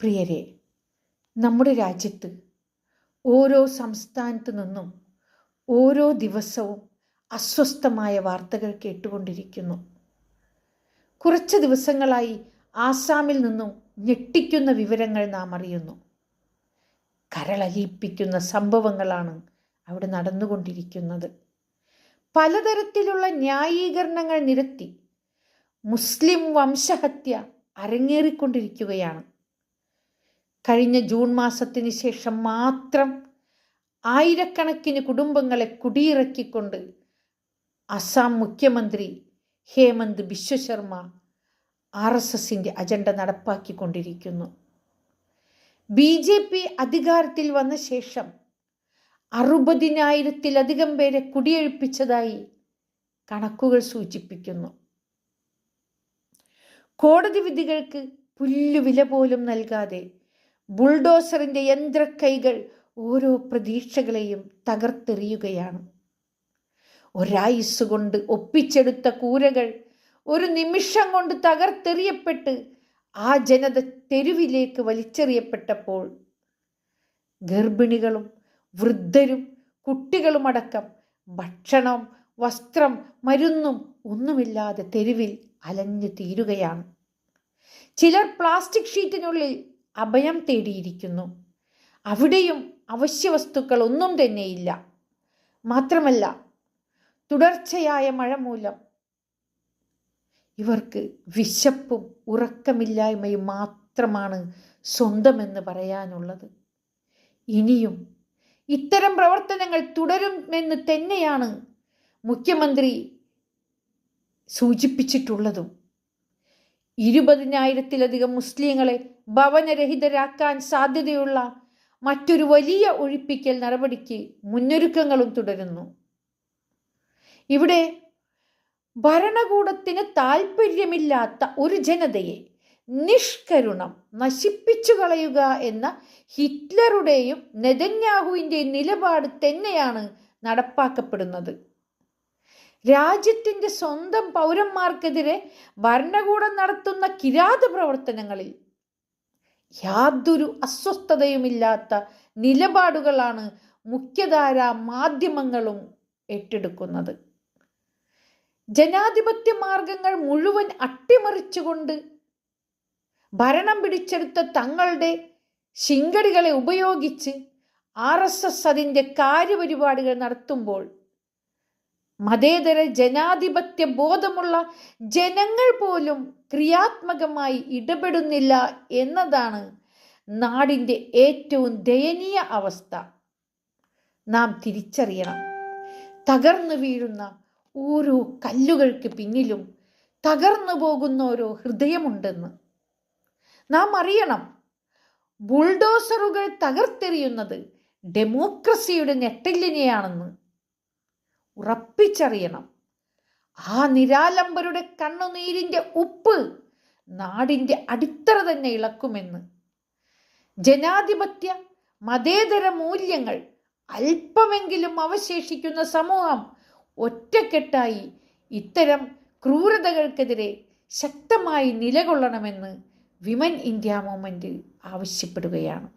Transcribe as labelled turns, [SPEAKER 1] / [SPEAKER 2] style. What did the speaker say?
[SPEAKER 1] പ്രിയരെ, നമ്മുടെ രാജ്യത്ത് ഓരോ സംസ്ഥാനത്ത് നിന്നും ഓരോ ദിവസവും അസ്വസ്ഥമായ വാർത്തകൾ കേട്ടുകൊണ്ടിരിക്കുന്നു. കുറച്ച് ദിവസങ്ങളായി ആസാമിൽ നിന്നും ഞെട്ടിക്കുന്ന വിവരങ്ങൾ നാം അറിയുന്നു. കരളലിയിപ്പിക്കുന്ന സംഭവങ്ങളാണ് അവിടെ നടന്നുകൊണ്ടിരിക്കുന്നത്. പലതരത്തിലുള്ള ന്യായീകരണങ്ങൾ നിരത്തി മുസ്ലിം വംശഹത്യ അരങ്ങേറിക്കൊണ്ടിരിക്കുകയാണ്. കഴിഞ്ഞ ജൂൺ മാസത്തിന് ശേഷം മാത്രം ആയിരക്കണക്കിന് കുടുംബങ്ങളെ കുടിയിറക്കിക്കൊണ്ട് അസം മുഖ്യമന്ത്രി ഹേമന്ത് ബിശ്വ ശർമ്മ RSSന്റെ അജണ്ട നടപ്പാക്കിക്കൊണ്ടിരിക്കുന്നു. BJP അധികാരത്തിൽ വന്ന ശേഷം 60,000-ത്തിലധികം പേരെ കുടിയൊഴിപ്പിച്ചതായി കണക്കുകൾ സൂചിപ്പിക്കുന്നു. കോടതി വിധികൾക്ക് പുല്ലുവില പോലും നൽകാതെ ബുൾഡോസറിന്റെ യന്ത്രക്കൈകൾ ഓരോ പ്രതീക്ഷകളെയും തകർത്തെറിയുകയാണ്. ഒരായുസ് കൊണ്ട് ഒപ്പിച്ചെടുത്ത കൂരകൾ ഒരു നിമിഷം കൊണ്ട് തകർത്തെറിയപ്പെട്ട് ആ ജനത തെരുവിലേക്ക് വലിച്ചെറിയപ്പെട്ടപ്പോൾ ഗർഭിണികളും വൃദ്ധരും കുട്ടികളുമടക്കം ഭക്ഷണം, വസ്ത്രം, മരുന്നും ഒന്നുമില്ലാതെ തെരുവിൽ അലഞ്ഞു തീരുകയാണ്. ചിലർ പ്ലാസ്റ്റിക് ഷീറ്റിനുള്ളിൽ അഭയം തേടിയിരിക്കുന്നു. അവിടെയും അവശ്യവസ്തുക്കൾ ഒന്നും തന്നെയില്ല. മാത്രമല്ല, തുടർച്ചയായ മഴ മൂലം ഇവർക്ക് വിശപ്പും ഉറക്കമില്ലായ്മയും മാത്രമാണ് സ്വന്തമെന്ന് പറയാനുള്ളത്. ഇനിയും ഇത്തരം പ്രവർത്തനങ്ങൾ തുടരുമെന്ന് തന്നെയാണ് മുഖ്യമന്ത്രി സൂചിപ്പിച്ചിട്ടുള്ളതും. 20,000-ത്തിലധികം മുസ്ലിങ്ങളെ ഭവനരഹിതരാക്കാൻ സാധ്യതയുള്ള മറ്റൊരു വലിയ ഒഴിപ്പിക്കൽ നടപടിക്ക് മുന്നൊരുക്കങ്ങളും തുടരുന്നു. ഇവിടെ ഭരണകൂടത്തിന് താല്പര്യമില്ലാത്ത ഒരു ജനതയെ നിഷ്കരുണം നശിപ്പിച്ചു കളയുക എന്ന ഹിറ്റ്ലറുടെയും നെതന്യാഹുവിൻ്റെയും നിലപാട് തന്നെയാണ് നടപ്പാക്കപ്പെടുന്നത്. രാജ്യത്തിൻ്റെ സ്വന്തം പൗരന്മാർക്കെതിരെ ഭരണകൂടം നടത്തുന്ന കിരാത പ്രവർത്തനങ്ങളിൽ യാതൊരു അസ്വസ്ഥതയുമില്ലാത്ത നിലപാടുകളാണ് മുഖ്യധാരാ മാധ്യമങ്ങളും ഏറ്റെടുക്കുന്നത്. ജനാധിപത്യ മാർഗങ്ങൾ മുഴുവൻ അട്ടിമറിച്ചുകൊണ്ട് ഭരണം പിടിച്ചെടുത്ത തങ്ങളുടെ ശിങ്കടികളെ ഉപയോഗിച്ച് RSS അതിൻ്റെ കാര്യപരിപാടികൾ നടത്തുമ്പോൾ മതേതര ജനാധിപത്യ ബോധമുള്ള ജനങ്ങൾ പോലും ക്രിയാത്മകമായി ഇടപെടുന്നില്ല എന്നതാണ് നാടിൻ്റെ ഏറ്റവും ദയനീയ അവസ്ഥ. നാം തിരിച്ചറിയണം, തകർന്നു വീഴുന്ന ഓരോ കല്ലുകൾക്ക് പിന്നിലും തകർന്നു പോകുന്ന ഓരോ ഹൃദയമുണ്ടെന്ന് നാം അറിയണം. ബുൾഡോസറുകൾ തകർത്തെറിയുന്നത് ഡെമോക്രസിയുടെ ഞെട്ടലിനെയാണെന്ന് ഉറപ്പിച്ചറിയണം. ആ നിരാലംബരുടെ കണ്ണുനീരിൻ്റെ ഉപ്പ് നാടിൻ്റെ അടിത്തറ തന്നെ ഇളക്കുമെന്ന്. ജനാധിപത്യ മതേതര മൂല്യങ്ങൾ അല്പമെങ്കിലും അവശേഷിക്കുന്ന സമൂഹം ഒറ്റക്കെട്ടായി ഇത്തരം ക്രൂരതകൾക്കെതിരെ ശക്തമായി നിലകൊള്ളണമെന്ന് വിമൻ ഇന്ത്യ മൂവ്മെന്റ് ആവശ്യപ്പെടുകയാണ്.